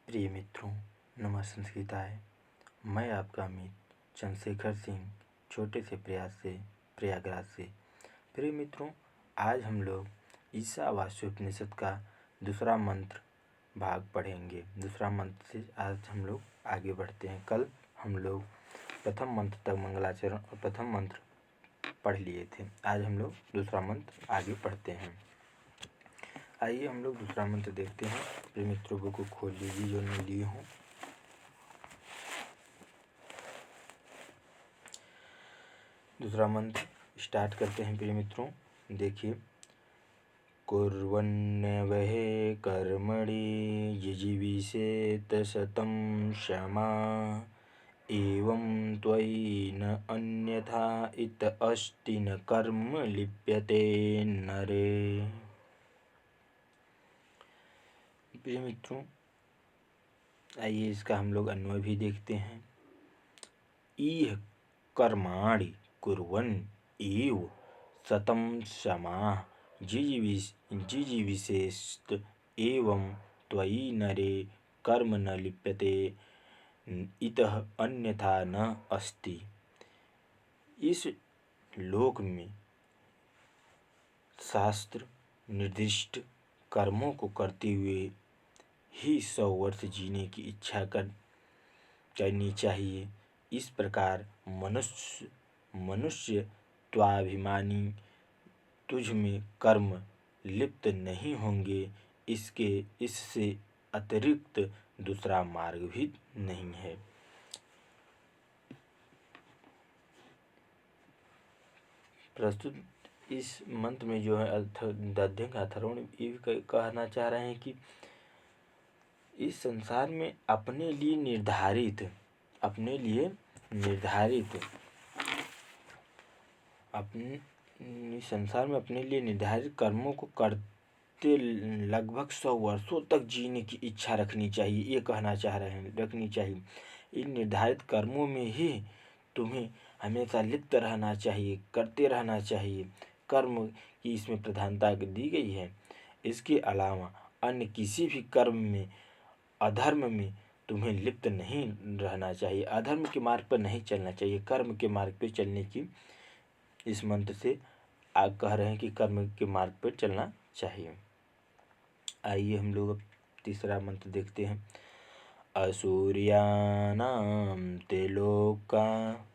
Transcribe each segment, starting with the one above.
प्रिय मित्रों, नमः संस्कृताय। मैं आपका अमित चंद्रशेखर सिंह, छोटे से प्रयास से प्रयागराज से। प्रिय मित्रों, आज हम लोग ईशावास्योपनिषद का दूसरा मंत्र भाग पढ़ेंगे। दूसरा मंत्र से आज हम लोग आगे बढ़ते हैं। कल हम लोग प्रथम मंत्र तक मंगलाचरण और प्रथम मंत्र पढ़ लिए थे। आज हम लोग दूसरा मंत्र आगे पढ़ते हैं। आइए हम लोग दूसरा मंत्र देखते हैं। प्रिय मित्रों, बुक को खोल लीजिए जो नहीं लिए हों। दूसरा मंत्र स्टार्ट करते हैं। प्रिय मित्रों देखिए, कुर्वन्नवः कर्मणि जिजीविषेत शतं क्षमा एवं त्वयि न अन्यथा इत अस्ति न कर्म लिप्यते नरे। प्रिय मित्रों, आइए इसका हम लोग अन्वय भी देखते हैं। इह कर्माणि कुर्वन् एव शतं क्षमाः जिजीविषेत एवं त्वयि नरे कर्म न लिप्यते इतः अन्यथा न अस्ति। इस लोक में शास्त्र निर्दिष्ट कर्मों को करते हुए ही 100 वर्ष जीने की इच्छा करनी चाहिए। इस प्रकार मनुष्य त्वाभिमानी तुझ में कर्म लिप्त नहीं होंगे। इससे अतिरिक्त दूसरा मार्ग भी नहीं है। प्रस्तुत इस मंत्र में जो है दध्यंग अथर्वण ये कहना चाह रहे हैं कि इस संसार में अपने लिए निर्धारित कर्मों को करते लगभग 100 वर्षों तक जीने की इच्छा रखनी चाहिए। ये कहना चाह रहे हैं रखनी चाहिए। इन निर्धारित कर्मों में ही तुम्हें हमेशा लिप्त रहना चाहिए, करते रहना चाहिए। कर्म की इसमें प्रधानता दी गई है। इसके अलावा अन्य किसी भी कर्म में, अधर्म में तुम्हें लिप्त नहीं रहना चाहिए। अधर्म के मार्ग पर नहीं चलना चाहिए, कर्म के मार्ग पर चलने की इस मंत्र से आप कह रहे हैं कि कर्म के मार्ग पर चलना चाहिए। आइए हम लोग तीसरा मंत्र देखते हैं। असुर्यानां ते लोका,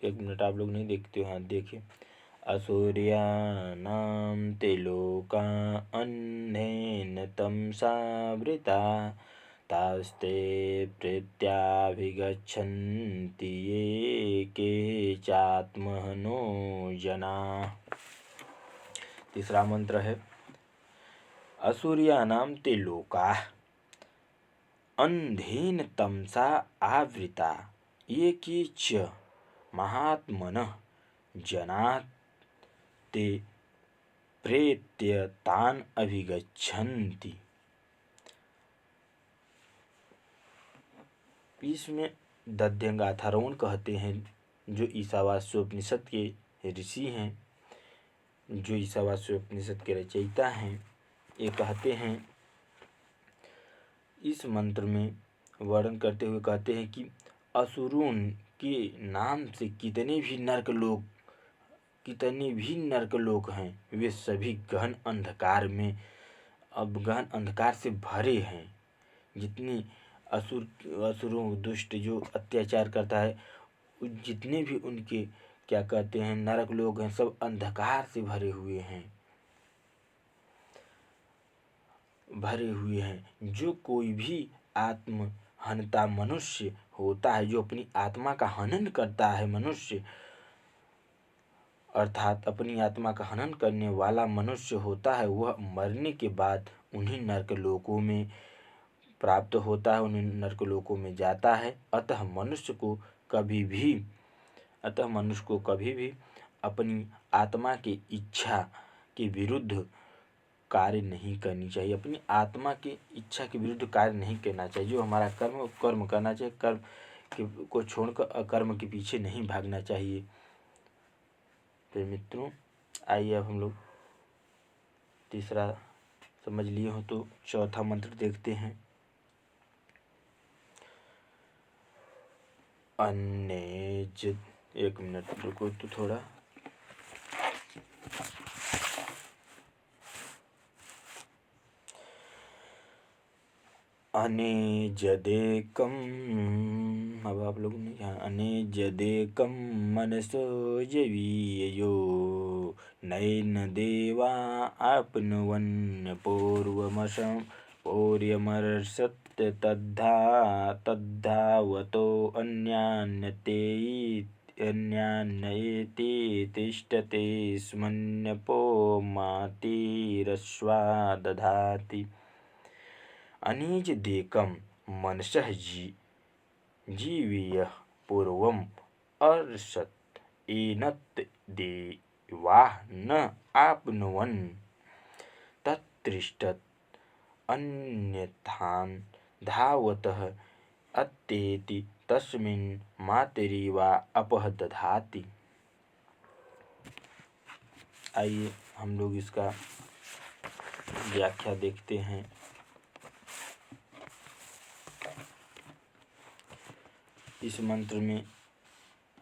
एक मिनट आप लोग नहीं देखते हो, हाँ देखिए। असुर्यानां ते लोका अन्धेन तमसावृता तास्ते प्रेत्याभिगच्छन्ति ये केचात्मनो जनाः। तीसरा मंत्र है, असुर्यानां ते लोकाः अंधेन तमसा आवृता ये केच महात्मनः जनाः ते प्रेत्य तान् अभिगच्छन्ति। इसमें दध्यंग अथर्वण कहते हैं, जो ईशावास्योपनिषद के ऋषि हैं, जो ईशावास्योपनिषद के रचयिता हैं, ये कहते हैं, इस मंत्र में वर्णन करते हुए कहते हैं कि असुरों के नाम से कितने भी नरक लोक हैं, वे सभी गहन अंधकार से भरे हैं। जितनी असुरों दुष्ट जो अत्याचार करता है, जितने भी उनके क्या कहते हैं नरक लोग हैं, सब अंधकार से भरे हुए हैं। जो कोई भी आत्महनता मनुष्य होता है, जो अपनी आत्मा का हनन करता है मनुष्य, अर्थात अपनी आत्मा का हनन करने वाला मनुष्य होता है, वह मरने के बाद उन्हीं नरकलोकों में प्राप्त होता है, उन्हीं नरकलोकों में जाता है। अतः मनुष्य को कभी भी अपनी आत्मा की इच्छा के विरुद्ध कार्य नहीं करनी चाहिए। अपनी आत्मा की इच्छा के विरुद्ध कार्य नहीं करना चाहिए। जो हमारा कर्म करना चाहिए, कर्म को छोड़कर अकर्म के पीछे नहीं भागना चाहिए। तो मित्रों, आइए अब हम लोग तीसरा समझ लिए हो तो चौथा मंत्र देखते हैं। अनेज, एक मिनट रुको तो थोड़ा। अनेजदेकम्, अब आप लोगों ने यहाँ अनेजदेकं मनसो जवीयो नैन देवा आपनुवन् पौर्यमर्षत् तद्धावतो अन्यान्येते तिष्ठते स्मन्यपो मातिरश्वा दधाति। अनीज देकम मनसः जीवीय पूर्वम अर्षत् एनत् देवाः न आपनुवन् तत्तिष्ठत् अन्यथान् धावतः अत्येति तस्मिन् मातरिवा अपः दधाति। आइए हम लोग इसका व्याख्या देखते हैं। इस मंत्र में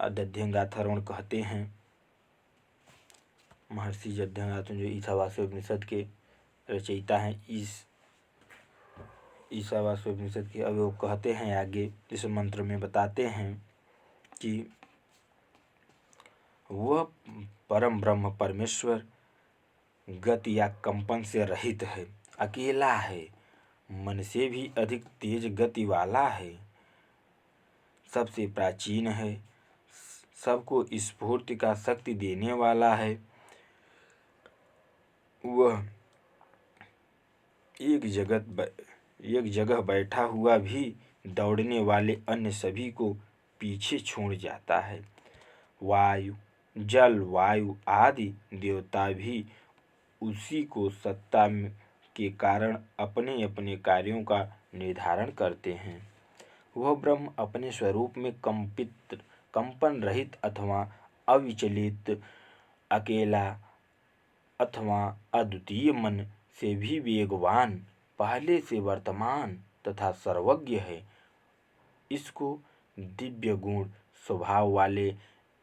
दध्यंगाथर्वण कहते हैं, महर्षि दध्यंगाथर्वण जो ईशावास्योपनिषद के रचयिता हैं, इस ईशावास्योपनिषद के अब वो कहते हैं आगे इस मंत्र में बताते हैं कि वह परम ब्रह्म परमेश्वर गति या कंपन से रहित है, अकेला है, मन से भी अधिक तेज गति वाला है, सबसे प्राचीन है, सबको स्फूर्ति का शक्ति देने वाला है। वह एक जगह बैठा हुआ भी दौड़ने वाले अन्य सभी को पीछे छोड़ जाता है। वायु, जल, वायु आदि देवता भी उसी को सत्ता के कारण अपने अपने कार्यों का निर्धारण करते हैं। वह ब्रह्म अपने स्वरूप में कंपन रहित अथवा अविचलित, अकेला अथवा अद्वितीय, मन से भी वेगवान, पहले से वर्तमान तथा सर्वज्ञ है। इसको दिव्य गुण स्वभाव वाले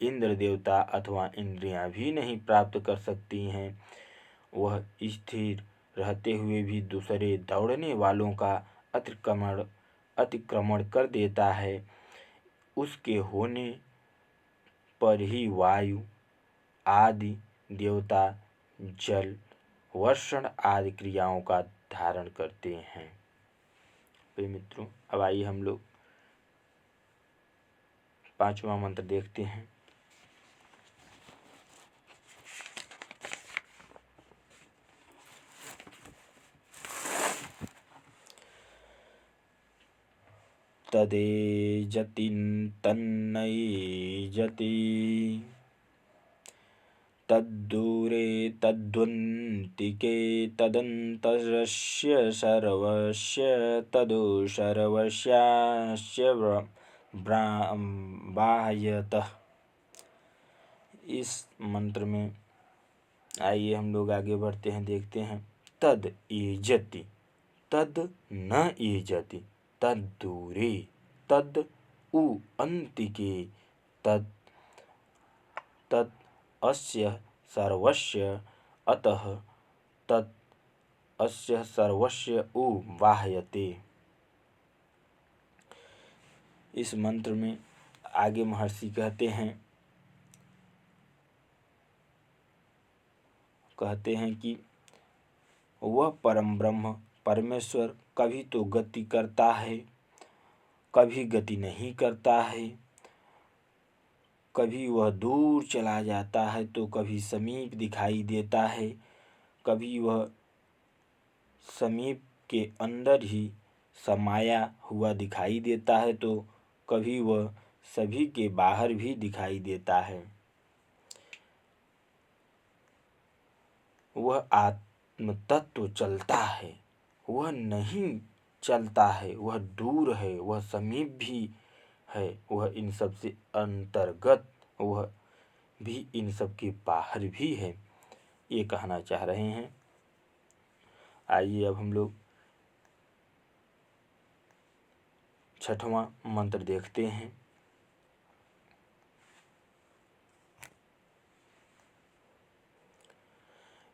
इंद्र देवता अथवा इंद्रियां भी नहीं प्राप्त कर सकती हैं। वह स्थिर रहते हुए भी दूसरे दौड़ने वालों का अतिक्रमण कर देता है। उसके होने पर ही वायु आदि देवता जल, वर्षण आदि क्रियाओं का धारण करते हैं। प्रिय मित्रों, अब आइए हम लोग 5वां मंत्र देखते हैं। तदेजति तन्नैजति तद्दूरे तद्वन्तिके तदन्तरस्य सर्वस्य तदो सर्वस्यास्य बाह्यतः। इस मंत्र में आइए हम लोग आगे बढ़ते हैं, देखते हैं। तद ईजति, तद न ईजति, तद दूरे, तद उ अंतिके, तद अस्य सर्वस्य अतः, तत् अस्य सर्वस्य उ बाह्यते। इस मंत्र में आगे महर्षि कहते हैं कि वह परम ब्रह्म परमेश्वर कभी तो गति करता है, कभी गति नहीं करता है, कभी वह दूर चला जाता है तो कभी समीप दिखाई देता है, कभी वह समीप के अंदर ही समाया हुआ दिखाई देता है तो कभी वह सभी के बाहर भी दिखाई देता है। वह आत्म तत्व चलता है, वह नहीं चलता है, वह दूर है, वह समीप भी है, वह इन सब से अंतर्गत, वह भी इन सब के बाहर भी है, ये कहना चाह रहे हैं। आइए अब हम लोग 6वां मंत्र देखते हैं।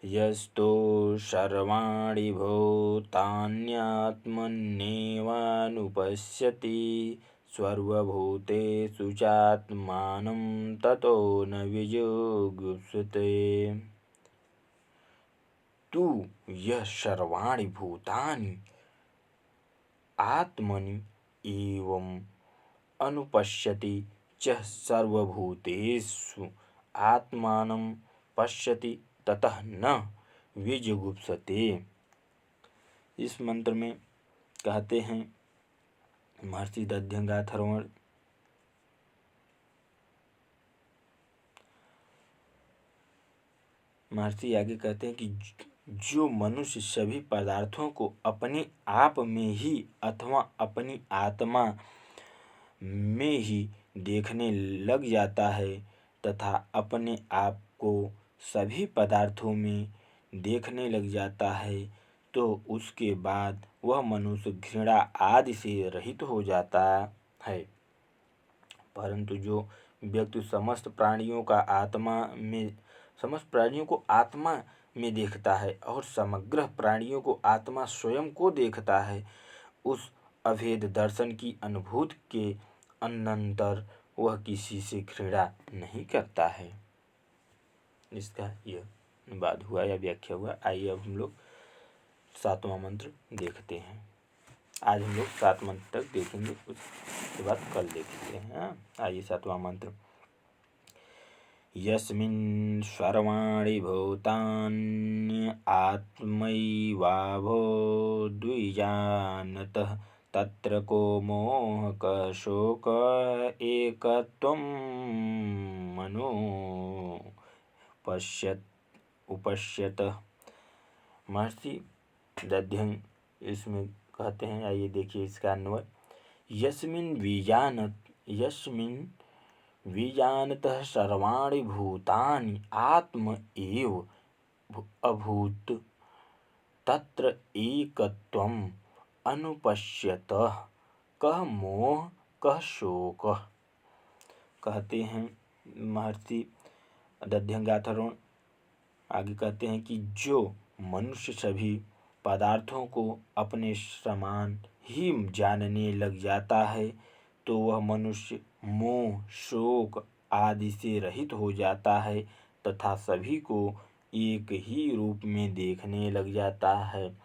यस्तो सर्वाणि भूतान्यात्मन्येवानुपश्यति सर्वभूतेषु चात्मानं ततो न विजुगुप्सते। तु यः सर्वाणि भूतानि आत्मनि एवं अनुपश्यति च सर्वभूतेषु आत्मानं पश्यति ततः न विजुगुप्सते। इस मंत्र में कहते हैं महर्षि दध्यंगाथर्वण महर्षि आगे कहते हैं कि जो मनुष्य सभी पदार्थों को अपने आप में ही अथवा अपनी आत्मा में ही देखने लग जाता है तथा अपने आप को सभी पदार्थों में देखने लग जाता है, तो उसके बाद वह मनुष्य घृणा आदि से रहित हो जाता है। परंतु जो व्यक्ति समस्त प्राणियों को आत्मा में देखता है और समग्र प्राणियों को आत्मा स्वयं को देखता है, उस अभेद दर्शन की अनुभूति के अनंतर वह किसी से घृणा नहीं करता है। इसका यह बात हुआ या व्याख्या हुआ। आइए अब हम लोग 7वां मंत्र देखते हैं। आज हम लोग 7 मंत्र तक देखेंगे, उसके बाद कल देखते हैं। आइए 7वां मंत्र। यस्मिन् सर्वाणि भूतानि आत्मैवाभूद्विजानतः द्विजानतः तत्र को मोह कः शोक एकत्वं मनो उपश्यत। महर्षि दध्यंग इसमें कहते हैं, आइए देखिए इसका अन्वय। यस्मिन् विजानतः सर्वाणि भूतानि आत्म एव अभूत् तत्र एकत्वम् अनुपश्यत कः मोह कः शोक। कहते हैं महर्षि दध्यंगाथर्वण आगे कहते हैं कि जो मनुष्य सभी पदार्थों को अपने समान ही जानने लग जाता है, तो वह मनुष्य मोह शोक आदि से रहित हो जाता है तथा सभी को एक ही रूप में देखने लग जाता है,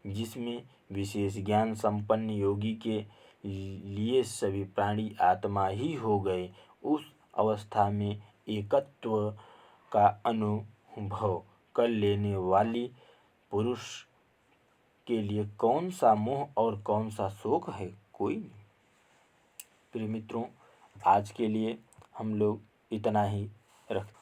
जिसमें विशेष ज्ञान संपन्न योगी के लिए सभी प्राणी आत्मा ही हो गए। उस अवस्था में एकत्व का अनुभव कर लेने वाली पुरुष के लिए कौन सा मोह और कौन सा शोक है? कोई नहीं। प्रिय मित्रों, आज के लिए हम लोग इतना ही रखते